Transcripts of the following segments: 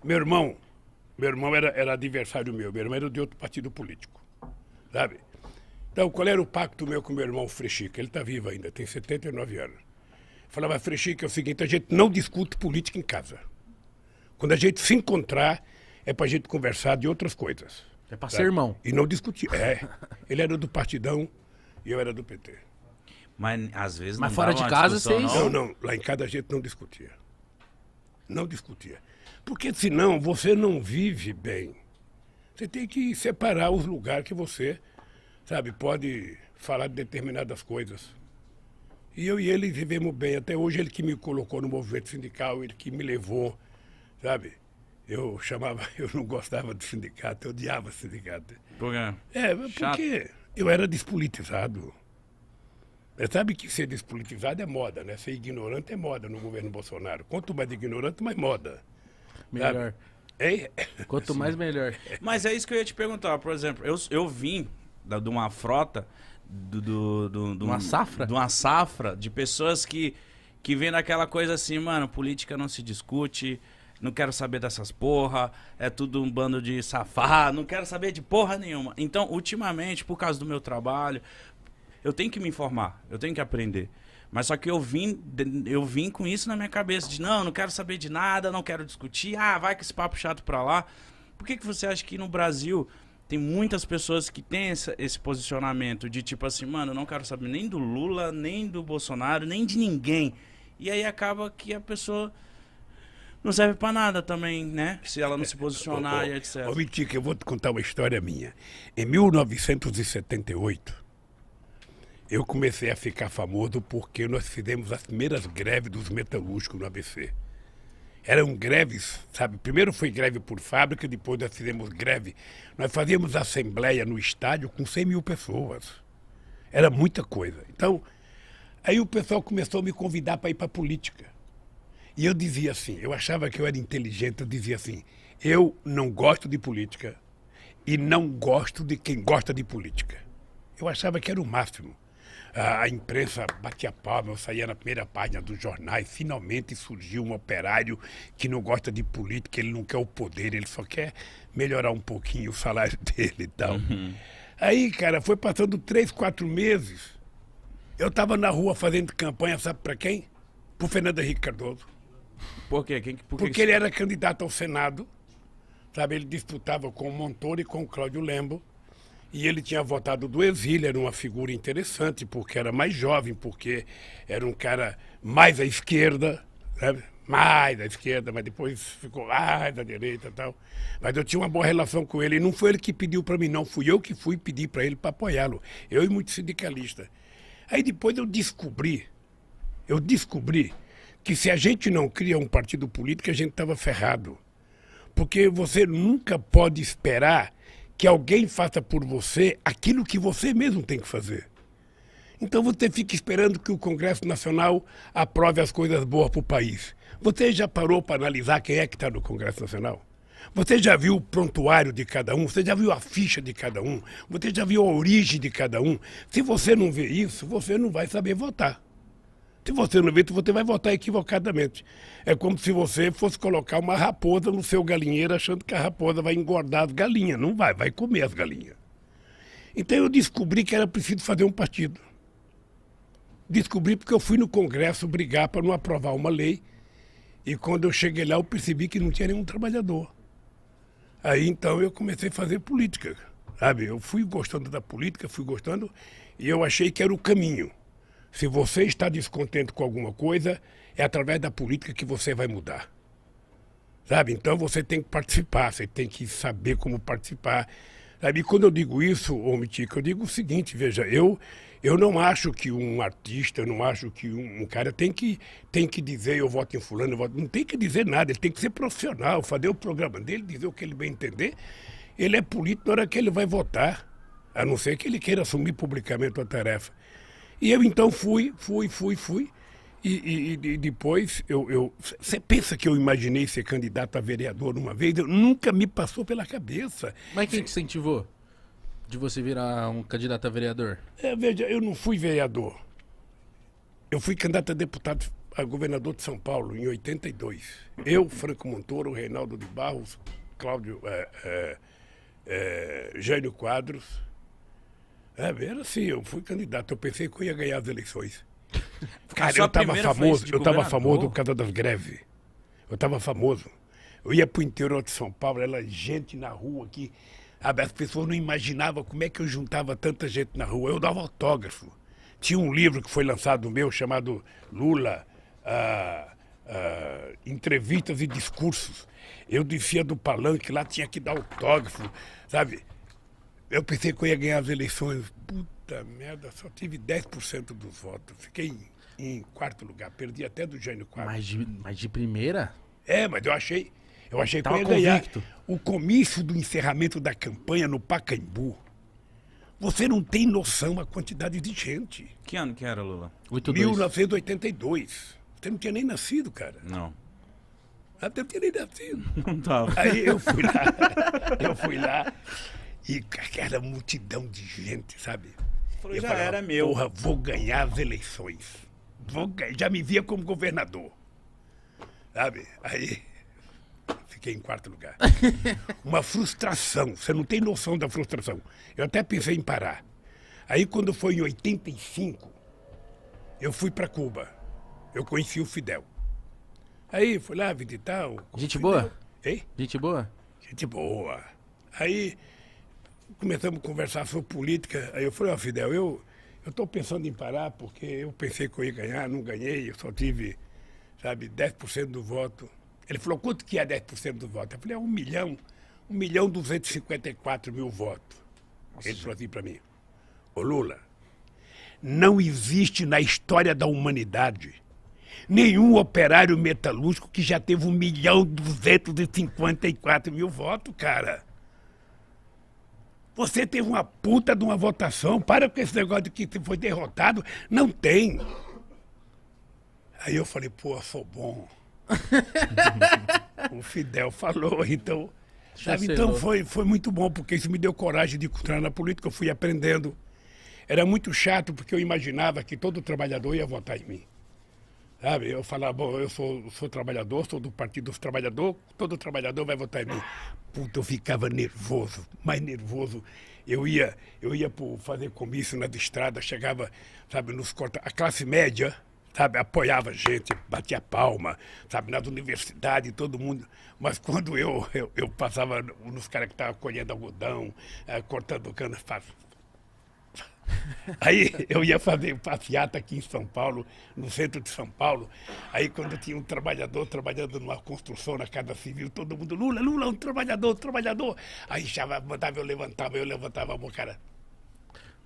Meu irmão, era adversário meu. Meu irmão era de outro partido político, sabe? Então, qual era o pacto meu com meu irmão Frechica? Ele está vivo ainda, tem 79 anos. Falava, Frechica, é o seguinte, a gente não discute política em casa. Quando a gente se encontrar, é pra gente conversar de outras coisas. É pra ser irmão. E não discutir. Ele era do Partidão e eu era do PT. Mas às vezes Mas não fora dava de uma casa, discussão, vocês- Não, lá em casa a gente não discutia. Não discutia. Porque senão você não vive bem. Você tem que separar os lugares que você, sabe, pode falar de determinadas coisas. E eu e ele vivemos bem. Até hoje ele que me colocou no movimento sindical, ele que me levou, sabe? Eu não gostava do sindicato, eu odiava o sindicato. Por quê? Porque eu era despolitizado. Sabe que ser despolitizado é moda, né? Ser ignorante é moda no governo Bolsonaro. Quanto mais ignorante, mais moda. Melhor. É, Quanto mais, melhor. Mas é isso que eu ia te perguntar. Por exemplo, eu vim de uma frota, Uma safra? de uma safra de pessoas que vem naquela coisa assim, mano, política não se discute, não quero saber dessas porra, é tudo um bando de safado, não quero saber de porra nenhuma. Então, ultimamente, por causa do meu trabalho, eu tenho que me informar, eu tenho que aprender. Mas só que eu vim com isso na minha cabeça, de não quero saber de nada, não quero discutir, vai com esse papo chato pra lá. Por que você acha que no Brasil tem muitas pessoas que têm esse posicionamento de tipo assim, mano, eu não quero saber nem do Lula, nem do Bolsonaro, nem de ninguém. E aí acaba que a pessoa não serve pra nada também, né? Se ela não se posicionar e etc. Ô, Mitica, eu vou te contar uma história minha. Em 1978, eu comecei a ficar famoso porque nós fizemos as primeiras greves dos metalúrgicos no ABC. Eram greves, sabe? Primeiro foi greve por fábrica, depois nós fizemos greve. Nós fazíamos assembleia no estádio com 100 mil pessoas. Era muita coisa. Então, aí o pessoal começou a me convidar para ir para a política. E eu dizia assim, eu achava que eu era inteligente, eu dizia assim, eu não gosto de política e não gosto de quem gosta de política. Eu achava que era o máximo. A imprensa batia palma, eu saía na primeira página dos jornais, finalmente surgiu um operário que não gosta de política, ele não quer o poder, ele só quer melhorar um pouquinho o salário dele e tal. Aí, cara, foi passando 3, 4 meses, eu estava na rua fazendo campanha, sabe para quem? Pro Fernando Henrique Cardoso. Por quê? Porque ele era candidato ao Senado, sabe? Ele disputava com o Montoro e com o Cláudio Lembo. E ele tinha votado do exílio, era uma figura interessante, porque era mais jovem, porque era um cara mais à esquerda, sabe? Mais à esquerda, mas depois ficou mais à direita e tal. Mas eu tinha uma boa relação com ele, e não foi ele que pediu para mim, não. Fui eu que fui pedir para ele para apoiá-lo. Eu e muitos sindicalistas. Aí depois eu descobri que se a gente não cria um partido político, a gente estava ferrado. Porque você nunca pode esperar que alguém faça por você aquilo que você mesmo tem que fazer. Então você fica esperando que o Congresso Nacional aprove as coisas boas para o país. Você já parou para analisar quem é que está no Congresso Nacional? Você já viu o prontuário de cada um? Você já viu a ficha de cada um? Você já viu a origem de cada um? Se você não vê isso, você não vai saber votar. Se você não vê, você vai votar equivocadamente. É como se você fosse colocar uma raposa no seu galinheiro achando que a raposa vai engordar as galinhas. Não vai comer as galinhas. Então eu descobri que era preciso fazer um partido. Descobri porque eu fui no Congresso brigar para não aprovar uma lei. E quando eu cheguei lá, eu percebi que não tinha nenhum trabalhador. Aí então eu comecei a fazer política, sabe? Eu fui gostando da política, e eu achei que era o caminho. Se você está descontente com alguma coisa, é através da política que você vai mudar. Sabe? Então você tem que participar, você tem que saber como participar. Sabe? E quando eu digo isso, ô Mitica, eu digo o seguinte, veja, eu não acho que um artista, eu não acho que um cara tem que dizer eu voto em fulano, não tem que dizer nada, ele tem que ser profissional, fazer o programa dele, dizer o que ele bem entender. Ele é político na hora que ele vai votar, a não ser que ele queira assumir publicamente a tarefa. E eu então fui. E depois, você pensa que eu imaginei ser candidato a vereador uma vez? Nunca me passou pela cabeça. Mas quem te incentivou de você virar um candidato a vereador? Veja, eu não fui vereador. Eu fui candidato a deputado a governador de São Paulo em 82. Eu, Franco Montoro, Reinaldo de Barros, Cláudio, Jânio Quadros. Era assim, eu fui candidato. Eu pensei que eu ia ganhar as eleições. Cara, eu estava famoso por causa das greves. Eu estava famoso. Eu ia para o interior de São Paulo, era gente na rua aqui. As pessoas não imaginavam como é que eu juntava tanta gente na rua. Eu dava autógrafo. Tinha um livro que foi lançado meu chamado Lula, Entrevistas e Discursos. Eu descia do palanque, lá tinha que dar autógrafo, sabe? Eu pensei que eu ia ganhar as eleições. Puta merda, só tive 10% dos votos. Fiquei em quarto lugar, perdi até do Jânio Quadros. Mas de primeira? Mas eu achei que eu ia Tava ganhar. convicto. O comício do encerramento da campanha no Pacaembu. Você não tem noção a quantidade de gente. Que ano que era, Lula? 82. 1982. Você não tinha nem nascido, cara. Não. Até eu tinha nem nascido. Não tava. Aí eu fui lá e aquela multidão de gente, sabe? Falou, Eu já falava, era meu. Porra, vou ganhar as eleições. Já me via como governador. Sabe? Aí fiquei em quarto lugar. Uma frustração. Você não tem noção da frustração. Eu até pensei em parar. Aí quando foi em 85, eu fui para Cuba. Eu conheci o Fidel. Aí fui lá visitar o Gente Fidel. boa? Hein? Gente boa? Gente boa. Aí começamos a conversar sobre política. Aí eu falei, Fidel, eu estou pensando em parar porque eu pensei que eu ia ganhar, não ganhei, eu só tive, 10% do voto. Ele falou, quanto que é 10% do voto? Eu falei, 1.254.000 votos. Ele falou assim para mim, ô Lula, não existe na história da humanidade nenhum operário metalúrgico que já teve 1.254.000 votos, cara. Você teve uma puta de uma votação, para com esse negócio de que você foi derrotado. Não tem. Aí eu falei, pô, sou bom. O Fidel falou, então... Então foi muito bom, porque isso me deu coragem de continuar na política, eu fui aprendendo. Era muito chato, porque eu imaginava que todo trabalhador ia votar em mim. Eu falava, bom, eu sou trabalhador, sou do Partido dos Trabalhadores, todo trabalhador vai votar em mim. Puta, eu ficava nervoso, mais nervoso. Eu ia fazer comício nas estradas, chegava, nos corta. A classe média, apoiava a gente, batia palma, nas universidades, todo mundo. Mas quando eu passava nos caras que estavam colhendo algodão, cortando cana, aí eu ia fazer passeata aqui em São Paulo, no centro de São Paulo. Aí quando tinha um trabalhador trabalhando numa construção na Casa Civil, todo mundo, Lula, um trabalhador. Aí mandava eu levantava a mão, cara.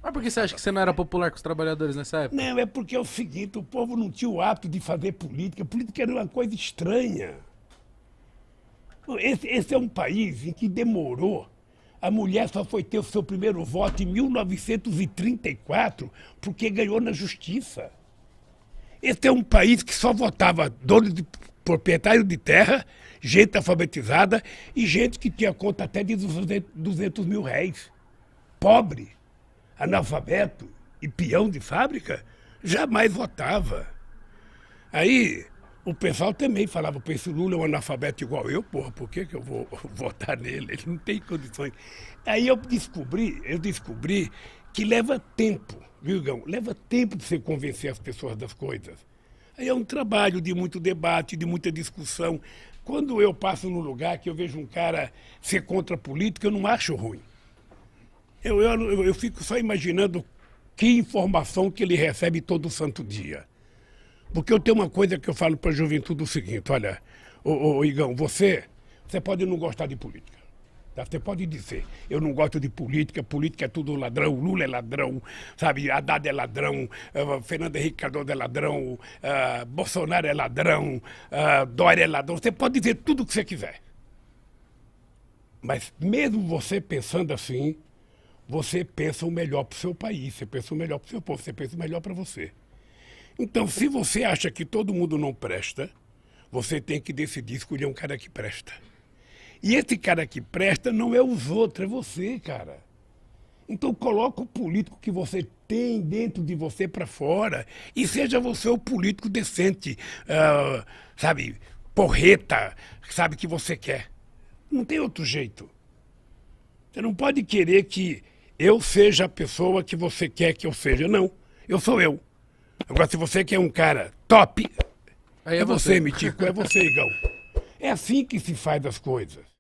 Mas por que você acha que você não era popular com os trabalhadores nessa época? Não, é porque é o seguinte, o povo não tinha o hábito de fazer política. Política era uma coisa estranha. Esse é um país em que demorou. A mulher só foi ter o seu primeiro voto em 1934, porque ganhou na justiça. Esse é um país que só votava dono de proprietário de terra, gente alfabetizada e gente que tinha conta até de 200 mil réis. Pobre, analfabeto e peão de fábrica, jamais votava. Aí o pessoal também falava, pô, esse Lula é um analfabeto igual eu, porra, por que eu vou votar nele? Ele não tem condições. Aí eu descobri que leva tempo, viu, Gão? Leva tempo de você convencer as pessoas das coisas. Aí é um trabalho de muito debate, de muita discussão. Quando eu passo num lugar que eu vejo um cara ser contra a política, eu não acho ruim. Eu fico só imaginando que informação que ele recebe todo santo dia. Porque eu tenho uma coisa que eu falo para a juventude o seguinte, olha, Igão, você pode não gostar de política. Tá? Você pode dizer, eu não gosto de política, política é tudo ladrão, Lula é ladrão, Haddad é ladrão, Fernando Henrique Cardoso é ladrão, Bolsonaro é ladrão, Dória é ladrão. Você pode dizer tudo o que você quiser. Mas mesmo você pensando assim, você pensa o melhor para o seu país, você pensa o melhor para o seu povo, você pensa o melhor para você. Então, se você acha que todo mundo não presta, você tem que decidir escolher um cara que presta. E esse cara que presta não é os outros, é você, cara. Então, coloca o político que você tem dentro de você para fora e seja você o político decente, sabe, porreta, sabe, que você quer. Não tem outro jeito. Você não pode querer que eu seja a pessoa que você quer que eu seja. Não, eu sou eu. Agora, se você quer um cara top, Aí é você, Mitico, é você, Igão. É assim que se faz as coisas.